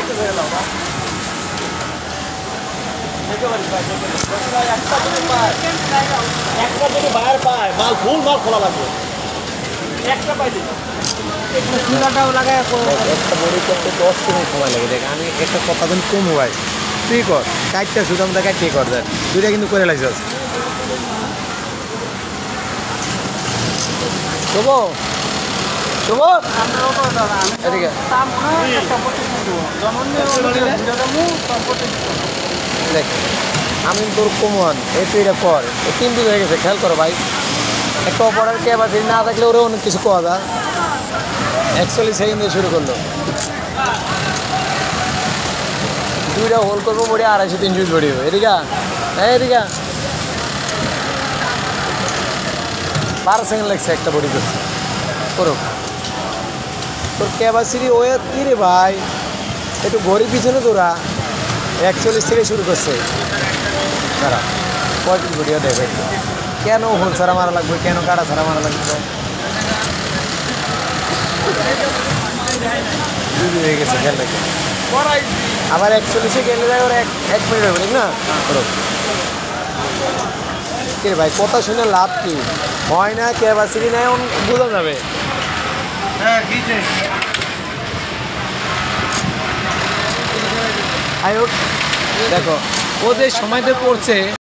একটা যদি বাইরে পায় মাল ফুল মাল খোলা লাগবে একটা পাইলে চুলাটাও লাগায় একটা বড়ি করতে 10 মিনিট সময় লাগে। দেখ আমি একটা কথা দিন কম হয় তুই কর কাটটা শুধু আমরা কাটিয়ে কর দেখ দুইটা কিন্তু করে লাগছে শুভ শুভ এদিকে দেখ আমি তোর কমন এই তুই এটা কর এই 3 দিন হয়ে গেছে খেয়াল করো ভাই একটা অপরাধ ক্যাপাসিটি না থাকলে ওরা অনেক কিছু কোয়া যায় 41 সেকেন্ড দিয়ে শুরু করলো দুইটা হোল করবো বড়ি 250-300 বড়ি এদিকা এদিকা 12 সেকেন্ড লাগছে একটা বড়ি করছে করো তোর ক্যাপাসিটি ওয়ে কি রে ভাই একটু ঘড়ি পিছনে তোরা 41 থেকে শুরু করছে তারা 35 বড়িও দেখে কেন হোল ছাড়া মারা লাগবে কেন কাটা ছাড়া মারা লাগবে হয়ে গেছে খেয়াল রেখে আবার 41-এ গেলে যায় ওরা 1 মিনিট হবে ঠিক না কে ভাই কথা শুনে লাভ কি হয় না ক্যাপাসিটি নেয় বোঝা যাবে দেখো ওদের সময়তে পড়ছে